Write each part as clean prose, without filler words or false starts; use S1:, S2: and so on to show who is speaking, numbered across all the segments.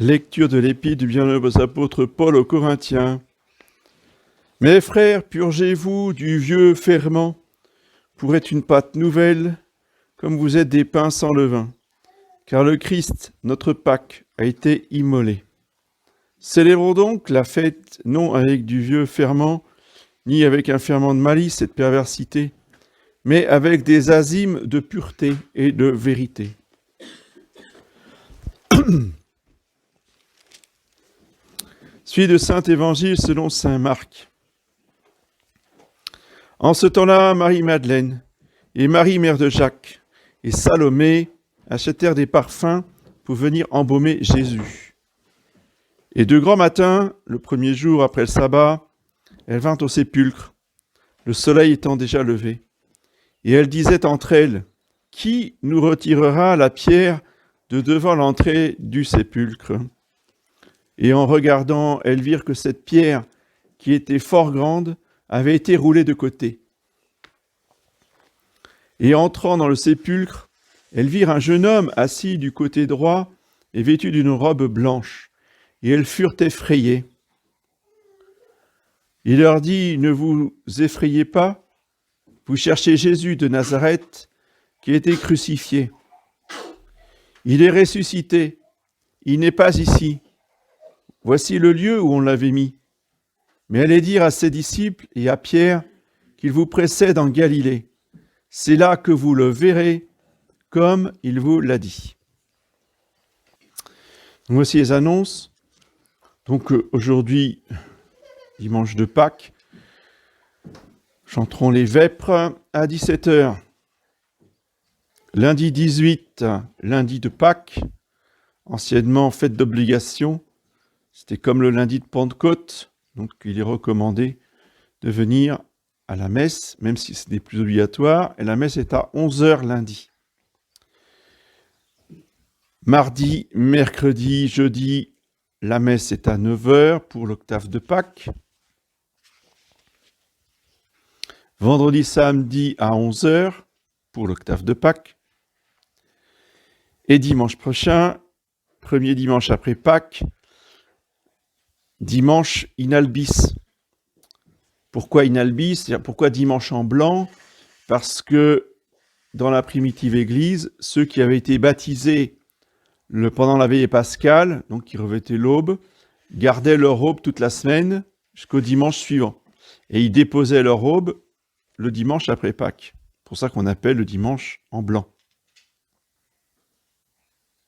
S1: Lecture de l'épître du bienheureux apôtre Paul aux Corinthiens. Mes frères, purgez-vous du vieux ferment pour être une pâte nouvelle, comme vous êtes des pains sans levain. Car le Christ, notre Pâque, a été immolé. Célébrons donc la fête non avec du vieux ferment, ni avec un ferment de malice et de perversité, mais avec des azymes de pureté et de vérité. Suite de Saint Évangile selon saint Marc. En ce temps-là, Marie-Madeleine et Marie, mère de Jacques, et Salomé achetèrent des parfums pour venir embaumer Jésus. Et de grand matin, le premier jour après le sabbat, elles vinrent au sépulcre, le soleil étant déjà levé. Et elles disaient entre elles, « Qui nous retirera la pierre de devant l'entrée du sépulcre ?» Et en regardant, elles virent que cette pierre, qui était fort grande, avait été roulée de côté. Et entrant dans le sépulcre, elles virent un jeune homme assis du côté droit et vêtu d'une robe blanche, et elles furent effrayées. Il leur dit, « Ne vous effrayez pas, vous cherchez Jésus de Nazareth, qui a été crucifié. Il est ressuscité, il n'est pas ici. Voici le lieu où on l'avait mis. Mais allez dire à ses disciples et à Pierre qu'il vous précède en Galilée. C'est là que vous le verrez, comme il vous l'a dit. » Voici les annonces. Donc aujourd'hui, dimanche de Pâques, chanterons les vêpres à 17h. Lundi 18, lundi de Pâques, anciennement fête d'obligation. C'était comme le lundi de Pentecôte, donc il est recommandé de venir à la messe, même si ce n'est plus obligatoire, et la messe est à 11h lundi. Mardi, mercredi, jeudi, la messe est à 9h pour l'octave de Pâques. Vendredi, samedi à 11h pour l'octave de Pâques. Et dimanche prochain, premier dimanche après Pâques, dimanche inalbis. Pourquoi inalbis ? C'est-à-dire pourquoi dimanche en blanc ? Parce que dans la primitive Église, ceux qui avaient été baptisés pendant la veillée pascale, donc qui revêtaient l'aube, gardaient leur robe toute la semaine jusqu'au dimanche suivant. Et ils déposaient leur robe le dimanche après Pâques. C'est pour ça qu'on appelle le dimanche en blanc.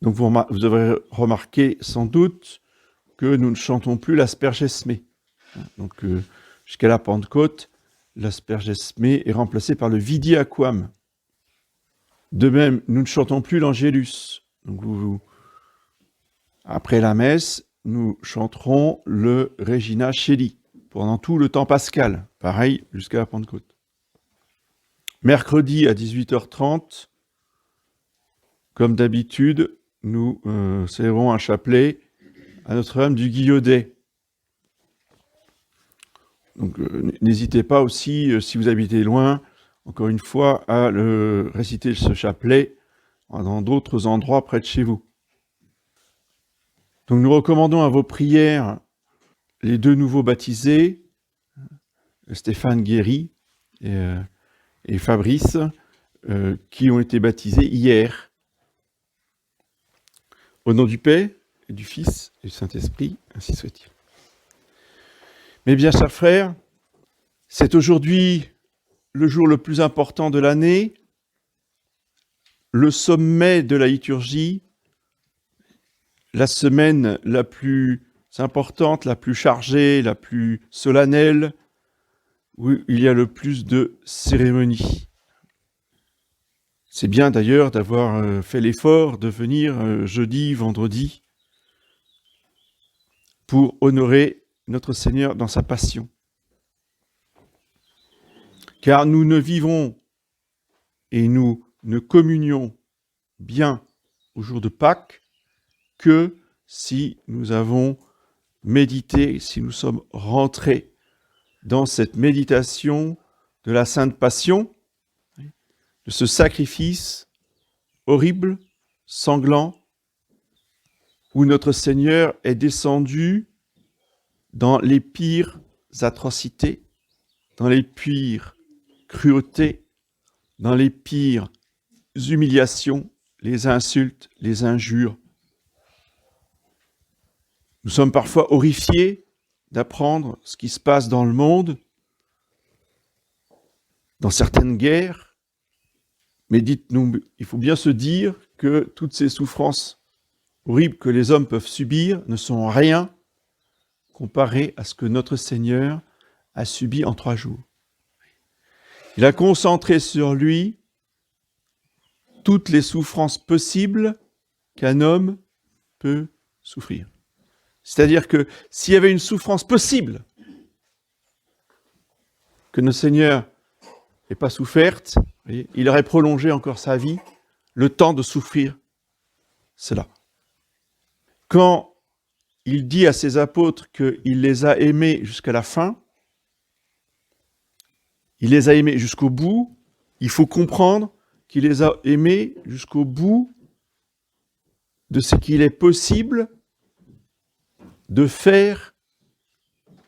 S1: Donc vous aurez remarqué sans doute que nous ne chantons plus l'asperge esmée. Donc jusqu'à la Pentecôte, l'asperge esmée est remplacée par le vidi aquam. De même, nous ne chantons plus l'angélus. Donc après la messe, nous chanterons le Regina Coeli pendant tout le temps pascal. Pareil jusqu'à la Pentecôte. Mercredi à 18h30, comme d'habitude, nous célébrons un chapelet à Notre-Dame du Guillaudet. Donc n'hésitez pas aussi, si vous habitez loin, encore une fois, à réciter ce chapelet dans d'autres endroits près de chez vous. Donc nous recommandons à vos prières les deux nouveaux baptisés, Stéphane Guéry et Fabrice, qui ont été baptisés hier. Au nom du Père, et du Fils et du Saint-Esprit, ainsi soit-il. Mes bien chers frères, c'est aujourd'hui le jour le plus important de l'année, le sommet de la liturgie, la semaine la plus importante, la plus chargée, la plus solennelle, où il y a le plus de cérémonies. C'est bien d'ailleurs d'avoir fait l'effort de venir jeudi, vendredi, pour honorer notre Seigneur dans sa passion. Car nous ne vivons et nous ne communions bien au jour de Pâques que si nous avons médité, si nous sommes rentrés dans cette méditation de la Sainte Passion, de ce sacrifice horrible, sanglant, où notre Seigneur est descendu dans les pires atrocités, dans les pires cruautés, dans les pires humiliations, les insultes, les injures. Nous sommes parfois horrifiés d'apprendre ce qui se passe dans le monde, dans certaines guerres, mais dites-nous, il faut bien se dire que toutes ces souffrances horribles que les hommes peuvent subir ne sont rien comparées à ce que notre Seigneur a subi en 3 jours. Il a concentré sur lui toutes les souffrances possibles qu'un homme peut souffrir. C'est-à-dire que s'il y avait une souffrance possible que notre Seigneur n'ait pas soufferte, il aurait prolongé encore sa vie, le temps de souffrir cela. Quand il dit à ses apôtres qu'il les a aimés jusqu'à la fin, il les a aimés jusqu'au bout, il faut comprendre qu'il les a aimés jusqu'au bout de ce qu'il est possible de faire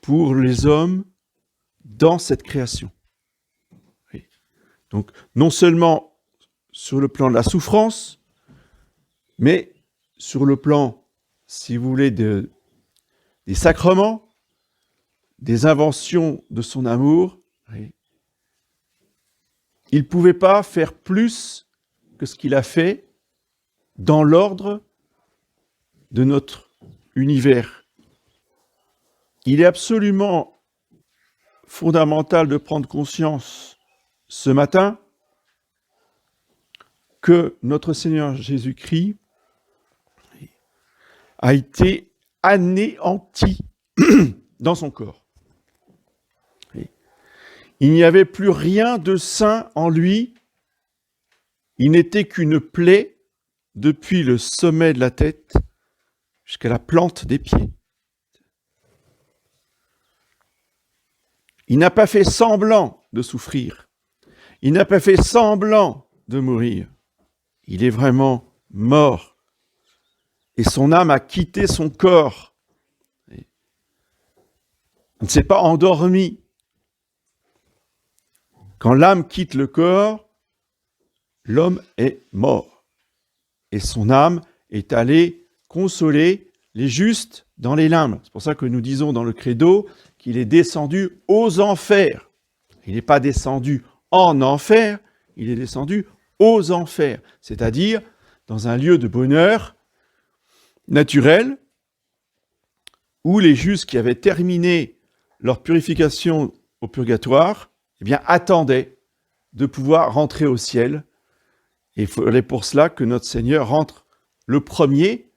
S1: pour les hommes dans cette création. Oui. Donc, non seulement sur le plan de la souffrance, mais sur le plan, si vous voulez, des sacrements, des inventions de son amour. Oui. Il ne pouvait pas faire plus que ce qu'il a fait dans l'ordre de notre univers. Il est absolument fondamental de prendre conscience ce matin que notre Seigneur Jésus-Christ a été anéanti dans son corps. Il n'y avait plus rien de saint en lui. Il n'était qu'une plaie depuis le sommet de la tête jusqu'à la plante des pieds. Il n'a pas fait semblant de souffrir. Il n'a pas fait semblant de mourir. Il est vraiment mort. Et son âme a quitté son corps. Il ne s'est pas endormi. Quand l'âme quitte le corps, l'homme est mort. Et son âme est allée consoler les justes dans les limbes. C'est pour ça que nous disons dans le credo qu'il est descendu aux enfers. Il n'est pas descendu en enfer, il est descendu aux enfers, c'est-à-dire dans un lieu de bonheur naturel où les justes qui avaient terminé leur purification au purgatoire, eh bien, attendaient de pouvoir rentrer au ciel. Et il fallait pour cela que notre Seigneur rentre le premier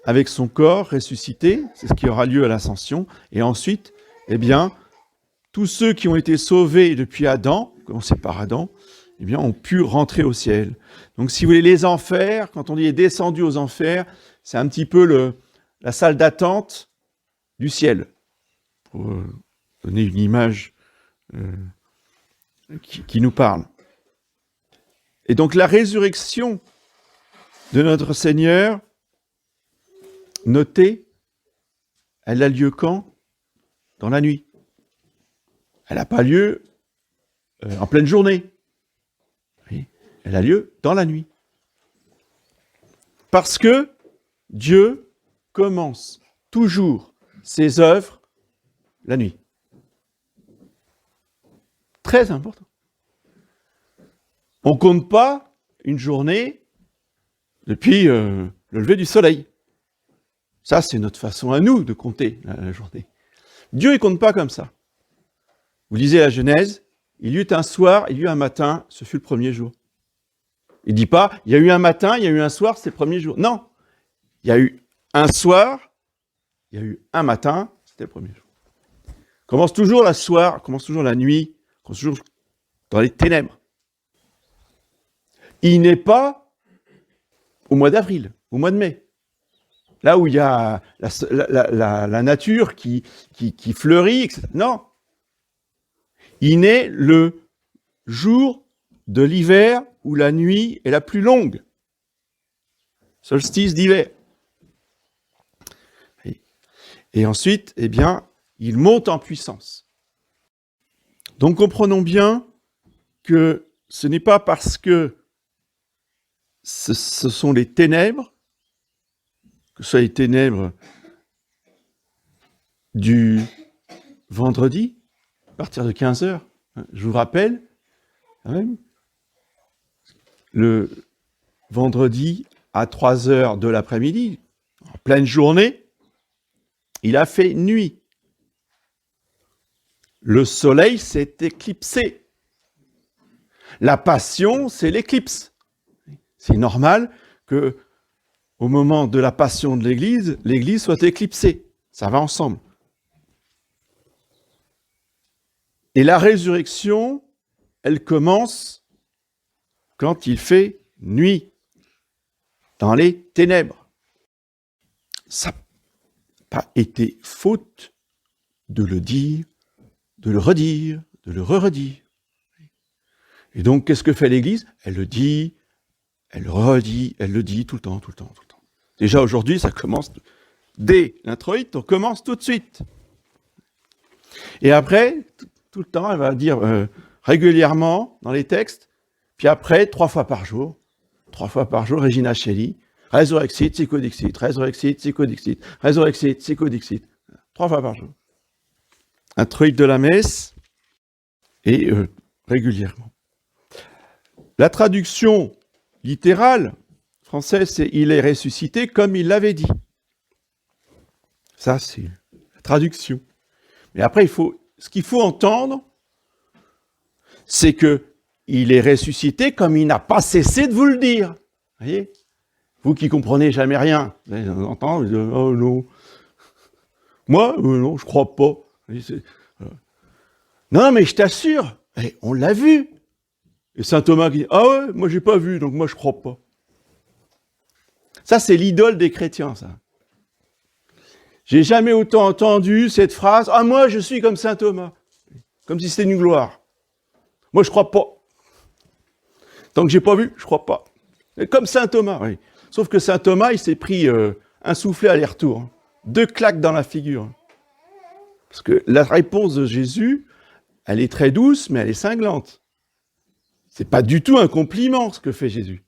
S1: avec son corps ressuscité, c'est ce qui aura lieu à l'ascension, et ensuite, eh bien, tous ceux qui ont été sauvés depuis Adam, commencé par Adam, eh bien, ont pu rentrer au ciel. Donc, si vous voulez, les enfers, quand on dit descendu aux enfers, c'est un petit peu la salle d'attente du ciel, pour donner une image qui nous parle. Et donc, la résurrection de notre Seigneur, notez, elle a lieu quand ? Dans la nuit. Elle n'a pas lieu en pleine journée. Oui, elle a lieu dans la nuit. Parce que Dieu commence toujours ses œuvres la nuit. Très important. On ne compte pas une journée depuis le lever du soleil. Ça, c'est notre façon à nous de compter la journée. Dieu, il ne compte pas comme ça. Vous lisez la Genèse, il y eut un soir, il y eut un matin, ce fut le premier jour. Il ne dit pas, il y a eu un matin, il y a eu un soir, c'est le premier jour. Non, il y a eu un soir, il y a eu un matin, c'était le premier jour. Commence toujours la soir, commence toujours la nuit, commence toujours dans les ténèbres. Il n'est pas au mois d'avril, au mois de mai. Là où il y a la nature qui fleurit, etc. Non. Il naît le jour de l'hiver où la nuit est la plus longue. Solstice d'hiver. Et ensuite, eh bien, il monte en puissance. Donc comprenons bien que ce n'est pas parce que ce sont les ténèbres, que ce soit les ténèbres du vendredi, à partir de 15h, je vous rappelle, quand même, le vendredi à 3h de l'après-midi, en pleine journée, il a fait nuit. Le soleil s'est éclipsé. La passion, c'est l'éclipse. C'est normal que, au moment de la passion de l'Église soit éclipsée. Ça va ensemble. Et la résurrection, elle commence quand il fait nuit, dans les ténèbres. Ça n'a pas été faute de le dire, de le redire, de le re-redire. Et donc, qu'est-ce que fait l'Église? Elle le dit, elle le redit, elle le dit tout le temps. Déjà aujourd'hui, ça commence dès l'introït, on commence tout de suite. Et après, tout le temps, elle va dire régulièrement dans les textes, puis après, 3 fois par jour, Regina Coeli, Resurrexit, Sico-Dixit, Resurrexit, Sico-Dixit, Resurrexit, Sico-Dixit, 3 fois par jour. Introït de la messe, et régulièrement. La traduction littérale française, c'est « il est ressuscité comme il l'avait dit ». Ça, c'est la traduction. Mais après, ce qu'il faut entendre, c'est que il est ressuscité comme il n'a pas cessé de vous le dire. Vous voyez? Vous qui comprenez jamais rien, vous entendez, vous dites, oh non. Moi, non, je crois pas. Non, mais je t'assure, on l'a vu. Et saint Thomas qui dit, ah ouais, moi j'ai pas vu, donc moi je crois pas. Ça, c'est l'idole des chrétiens, ça. J'ai jamais autant entendu cette phrase, ah moi je suis comme saint Thomas. Comme si c'était une gloire. Moi je crois pas. Tant que j'ai pas vu, je crois pas. Et comme saint Thomas, oui. Sauf que saint Thomas, il s'est pris un soufflet aller-retour. 2 claques dans la figure. Parce que la réponse de Jésus, elle est très douce, mais elle est cinglante. C'est pas du tout un compliment, ce que fait Jésus.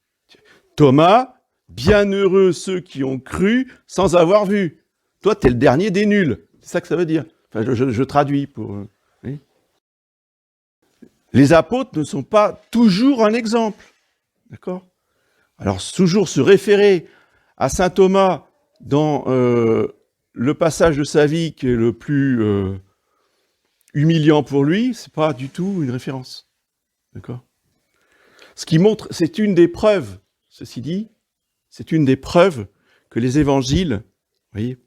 S1: Thomas, bienheureux ceux qui ont cru sans avoir vu. Toi, t'es le dernier des nuls. C'est ça que ça veut dire. Enfin, je traduis pour... oui. Les apôtres ne sont pas toujours un exemple. D'accord? Alors, toujours se référer à saint Thomas dans le passage de sa vie qui est le plus humiliant pour lui, c'est pas du tout une référence. D'accord? Ce qui montre, c'est une des preuves, ceci dit, c'est une des preuves que les évangiles, vous voyez,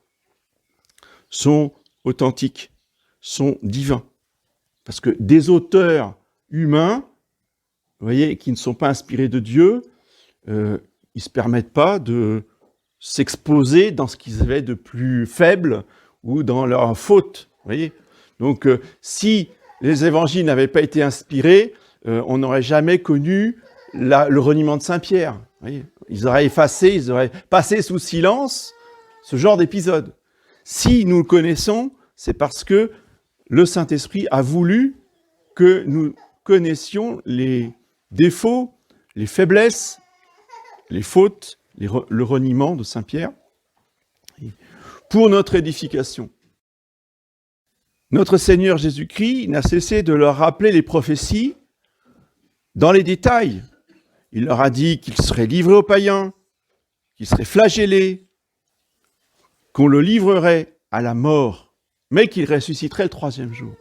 S1: sont authentiques, sont divins. Parce que des auteurs humains, vous voyez, qui ne sont pas inspirés de Dieu, ils ne se permettent pas de s'exposer dans ce qu'ils avaient de plus faible ou dans leur faute. Vous voyez. Donc, si les évangiles n'avaient pas été inspirés, on n'aurait jamais connu le reniement de Saint-Pierre. Vous voyez. Ils auraient effacé, ils auraient passé sous silence ce genre d'épisode. Si nous le connaissons, c'est parce que le Saint-Esprit a voulu que nous connaissions les défauts, les faiblesses, les fautes, le reniement de Saint-Pierre, pour notre édification. Notre Seigneur Jésus-Christ n'a cessé de leur rappeler les prophéties dans les détails. Il leur a dit qu'il serait livré aux païens, qu'il serait flagellé, qu'on le livrerait à la mort, mais qu'il ressusciterait le 3e jour.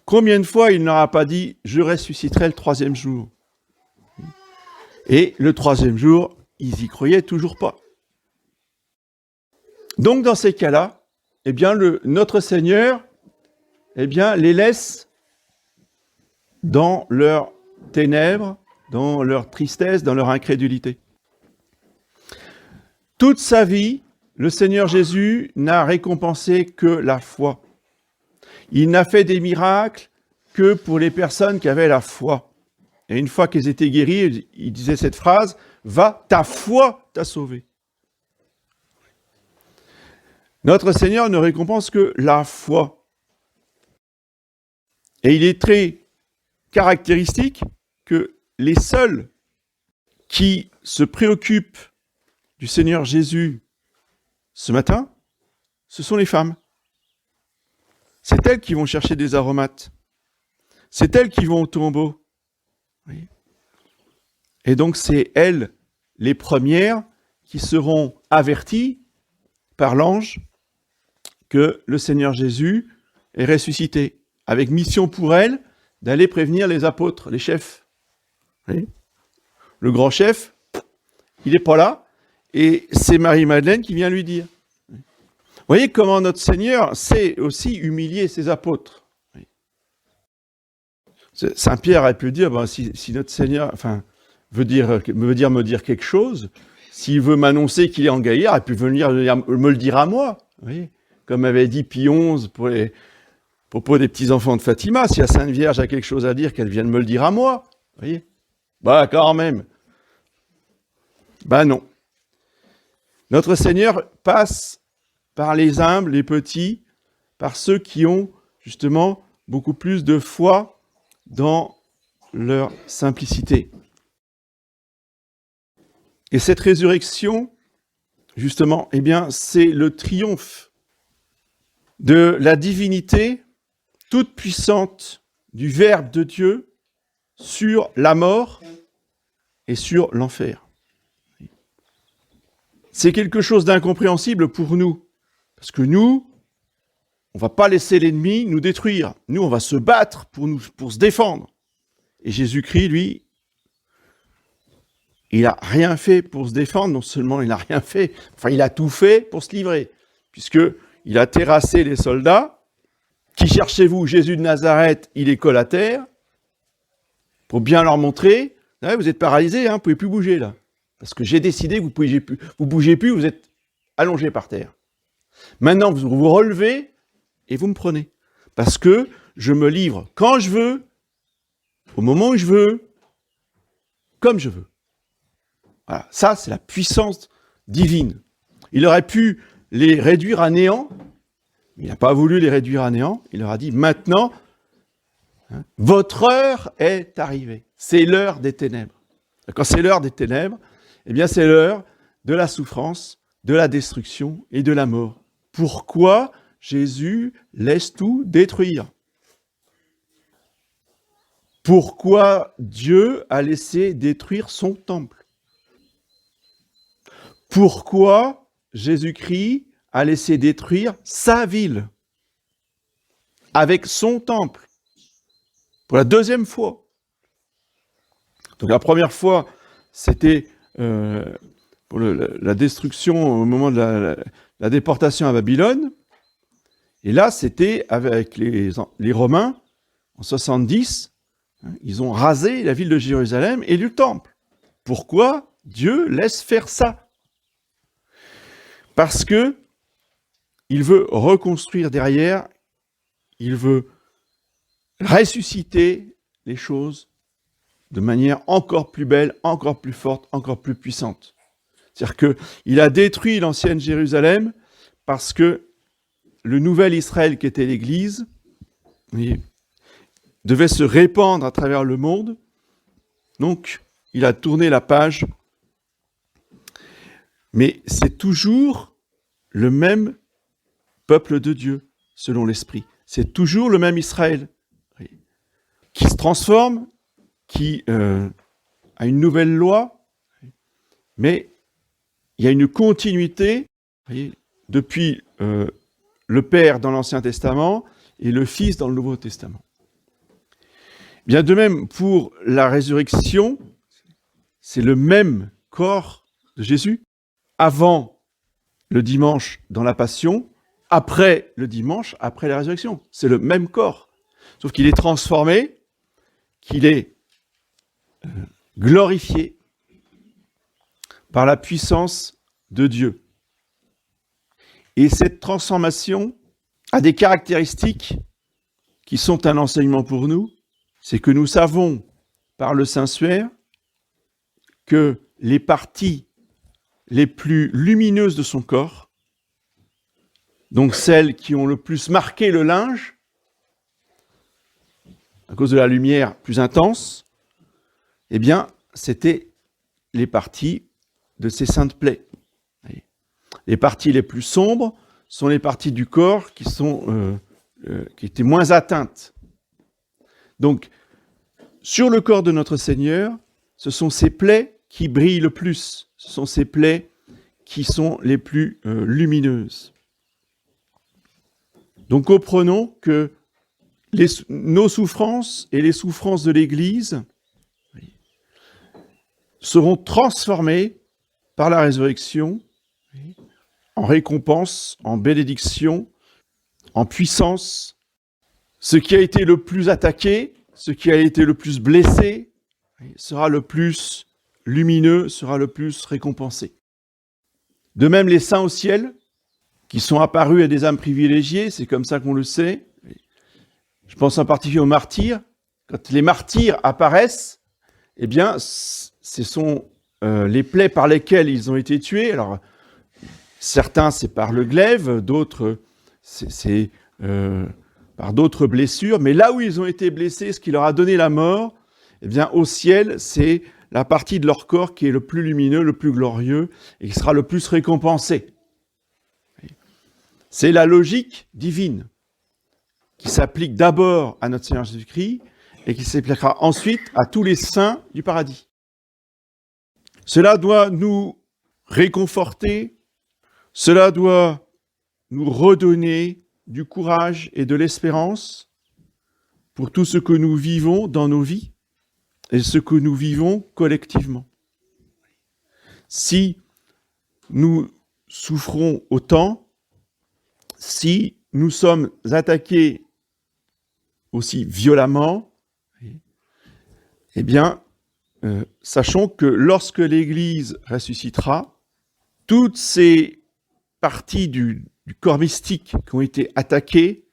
S1: Combien de fois il n'aura pas dit « je ressusciterai le 3e jour » ? Et le 3e jour, ils y croyaient toujours pas. Donc dans ces cas-là, eh bien notre Seigneur, eh bien les laisse dans leurs ténèbres, dans leur tristesse, dans leur incrédulité. Toute sa vie, le Seigneur Jésus n'a récompensé que la foi. Il n'a fait des miracles que pour les personnes qui avaient la foi. Et une fois qu'ils étaient guéris, il disait cette phrase, « Va, ta foi t'a sauvé ». Notre Seigneur ne récompense que la foi. Et il est très caractéristique que les seuls qui se préoccupent du Seigneur Jésus ce matin, ce sont les femmes. C'est elles qui vont chercher des aromates. C'est elles qui vont au tombeau. Oui. Et donc c'est elles, les premières, qui seront averties par l'ange que le Seigneur Jésus est ressuscité, avec mission pour elles d'aller prévenir les apôtres, les chefs. Oui. Le grand chef, il n'est pas là, et c'est Marie-Madeleine qui vient lui dire. Vous voyez comment notre Seigneur sait aussi humilier ses apôtres. Oui. Saint Pierre a pu dire, ben, si notre Seigneur veut me dire quelque chose, s'il veut m'annoncer qu'il est en Gaillard, il a pu venir me le dire à moi. Oui. Comme avait dit Pie XI pour les propos des petits-enfants de Fatima, si la Sainte Vierge a quelque chose à dire, qu'elle vienne me le dire à moi. Vous voyez ? Bah quand même. Ben non. Notre Seigneur passe par les humbles, les petits, par ceux qui ont justement beaucoup plus de foi dans leur simplicité. Et cette résurrection, justement, eh bien, c'est le triomphe de la divinité toute puissante du Verbe de Dieu sur la mort et sur l'enfer. C'est quelque chose d'incompréhensible pour nous, parce que nous, on ne va pas laisser l'ennemi nous détruire. Nous, on va se battre pour se défendre. Et Jésus-Christ, lui, il n'a rien fait pour se défendre. Non seulement il n'a rien fait, il a tout fait pour se livrer, puisqu'il a terrassé les soldats. Qui cherchez-vous? Jésus de Nazareth, il est colle à terre, pour bien leur montrer, ah, vous êtes paralysés, hein, vous ne pouvez plus bouger là. Parce que j'ai décidé que vous ne bougez plus, vous êtes allongés par terre. Maintenant, vous vous relevez et vous me prenez. Parce que je me livre quand je veux, au moment où je veux, comme je veux. Voilà, ça c'est la puissance divine. Il aurait pu les réduire à néant, mais il n'a pas voulu les réduire à néant, il leur a dit maintenant, votre heure est arrivée. C'est l'heure des ténèbres. Quand c'est l'heure des ténèbres, eh bien c'est l'heure de la souffrance, de la destruction et de la mort. Pourquoi Jésus laisse tout détruire? Pourquoi Dieu a laissé détruire son temple? Pourquoi Jésus-Christ a laissé détruire sa ville avec son temple pour la deuxième fois? Donc la première fois, c'était pour la destruction au moment de la déportation à Babylone. Et là, c'était avec les Romains, en 70, ils ont rasé la ville de Jérusalem et le temple. Pourquoi Dieu laisse faire ça? Parce que il veut reconstruire derrière, il veut ressusciter les choses de manière encore plus belle, encore plus forte, encore plus puissante. C'est-à-dire qu'il a détruit l'ancienne Jérusalem parce que le nouvel Israël qui était l'Église devait se répandre à travers le monde. Donc, il a tourné la page. Mais c'est toujours le même peuple de Dieu, selon l'Esprit. C'est toujours le même Israël qui se transforme, qui a une nouvelle loi, mais il y a une continuité depuis le Père dans l'Ancien Testament et le Fils dans le Nouveau Testament. Bien de même, pour la résurrection, c'est le même corps de Jésus, avant le dimanche dans la Passion, après le dimanche, après la résurrection. C'est le même corps, sauf qu'il est transformé, qu'il est glorifié par la puissance de Dieu. Et cette transformation a des caractéristiques qui sont un enseignement pour nous, c'est que nous savons par le Saint-Suaire que les parties les plus lumineuses de son corps Donc celles qui ont le plus marqué le linge, à cause de la lumière plus intense, eh bien, c'était les parties de ces saintes plaies. Les parties les plus sombres sont les parties du corps qui étaient moins atteintes. Donc, sur le corps de notre Seigneur, ce sont ces plaies qui brillent le plus. Ce sont ces plaies qui sont les plus lumineuses. Donc, comprenons que nos souffrances et les souffrances de l'Église seront transformées par la résurrection en récompense, en bénédiction, en puissance. Ce qui a été le plus attaqué, ce qui a été le plus blessé, sera le plus lumineux, sera le plus récompensé. De même, les saints au ciel, qui sont apparus à des âmes privilégiées, c'est comme ça qu'on le sait. Je pense en particulier aux martyrs. Quand les martyrs apparaissent, eh bien, ce sont les plaies par lesquelles ils ont été tués. Alors, certains, c'est par le glaive, d'autres, c'est par d'autres blessures. Mais là où ils ont été blessés, ce qui leur a donné la mort, eh bien, au ciel, c'est la partie de leur corps qui est le plus lumineux, le plus glorieux, et qui sera le plus récompensé. C'est la logique divine qui s'applique d'abord à notre Seigneur Jésus-Christ et qui s'appliquera ensuite à tous les saints du paradis. Cela doit nous réconforter, cela doit nous redonner du courage et de l'espérance pour tout ce que nous vivons dans nos vies et ce que nous vivons collectivement. Si nous souffrons autant, si nous sommes attaqués aussi violemment, eh bien, sachons que lorsque l'Église ressuscitera, toutes ces parties du corps mystique qui ont été attaquées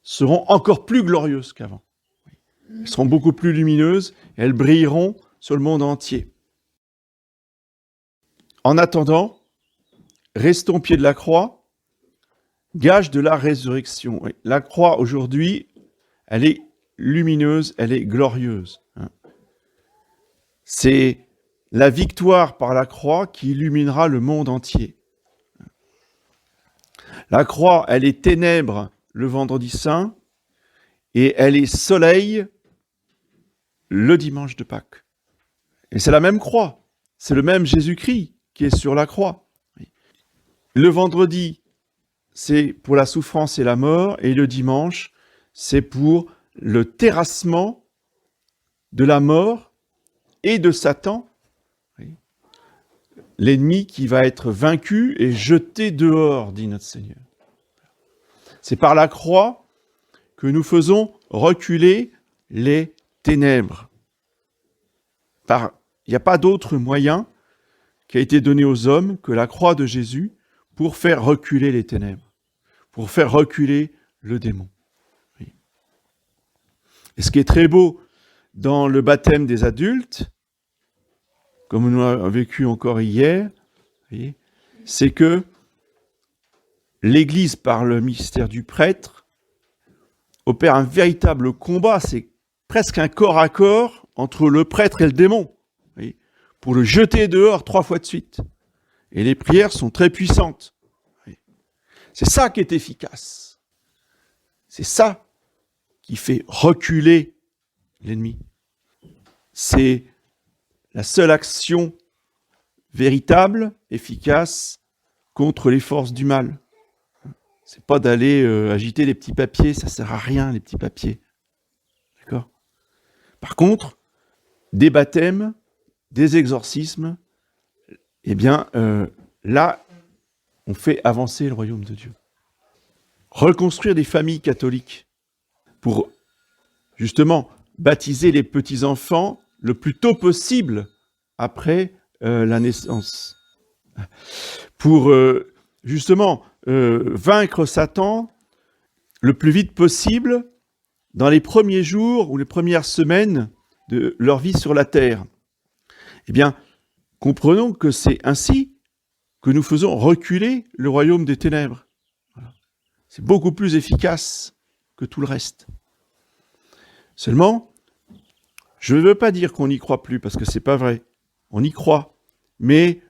S1: seront encore plus glorieuses qu'avant. Elles seront beaucoup plus lumineuses et elles brilleront sur le monde entier. En attendant, restons au pied de la croix, gage de la résurrection. La croix, aujourd'hui, elle est lumineuse, elle est glorieuse. C'est la victoire par la croix qui illuminera le monde entier. La croix, elle est ténèbres le vendredi saint et elle est soleil le dimanche de Pâques. Et c'est la même croix, c'est le même Jésus-Christ qui est sur la croix. Le vendredi, c'est pour la souffrance et la mort, et le dimanche, c'est pour le terrassement de la mort et de Satan, l'ennemi qui va être vaincu et jeté dehors, dit notre Seigneur. C'est par la croix que nous faisons reculer les ténèbres. Il n'y a pas d'autre moyen qui a été donné aux hommes que la croix de Jésus pour faire reculer les ténèbres, pour faire reculer le démon. Oui. Et ce qui est très beau dans le baptême des adultes, comme nous l'avons vécu encore hier, c'est que l'Église, par le mystère du prêtre, opère un véritable combat, c'est presque un corps à corps entre le prêtre et le démon, pour le jeter dehors 3 fois de suite. Et les prières sont très puissantes. C'est ça qui est efficace. C'est ça qui fait reculer l'ennemi. C'est la seule action véritable, efficace, contre les forces du mal. C'est pas d'aller agiter les petits papiers, ça sert à rien, les petits papiers. D'accord ? Par contre, des baptêmes, des exorcismes, eh bien, là, on fait avancer le royaume de Dieu. Reconstruire des familles catholiques pour, justement, baptiser les petits-enfants le plus tôt possible après la naissance. Pour, justement, vaincre Satan le plus vite possible dans les premiers jours ou les premières semaines de leur vie sur la terre. Eh bien, comprenons que c'est ainsi que nous faisons reculer le royaume des ténèbres. C'est beaucoup plus efficace que tout le reste. Seulement, je ne veux pas dire qu'on n'y croit plus, parce que c'est pas vrai. On y croit. Mais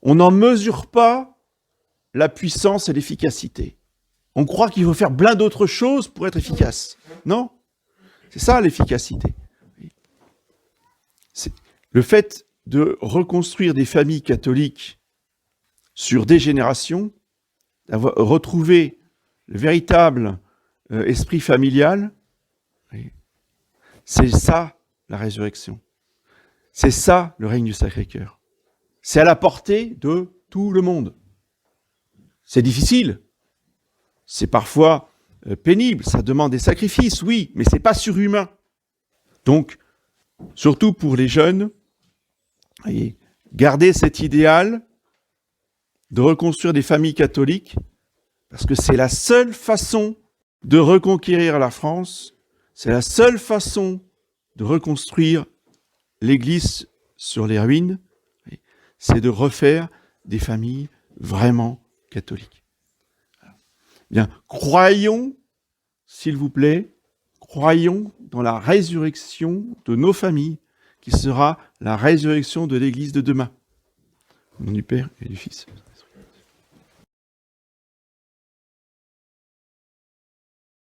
S1: on n'en mesure pas la puissance et l'efficacité. On croit qu'il faut faire plein d'autres choses pour être efficace. Non, c'est ça l'efficacité. C'est le fait de reconstruire des familles catholiques sur des générations, d'avoir retrouvé le véritable esprit familial, c'est ça la résurrection. C'est ça le règne du Sacré-Cœur. C'est à la portée de tout le monde. C'est difficile, c'est parfois pénible, ça demande des sacrifices, oui, mais c'est pas surhumain. Donc, surtout pour les jeunes, gardez cet idéal de reconstruire des familles catholiques, parce que c'est la seule façon de reconquérir la France, c'est la seule façon de reconstruire l'Église sur les ruines, c'est de refaire des familles vraiment catholiques. Bien, croyons, s'il vous plaît, croyons dans la résurrection de nos familles, qui sera la résurrection de l'Église de demain. Au nom du Père et du Fils.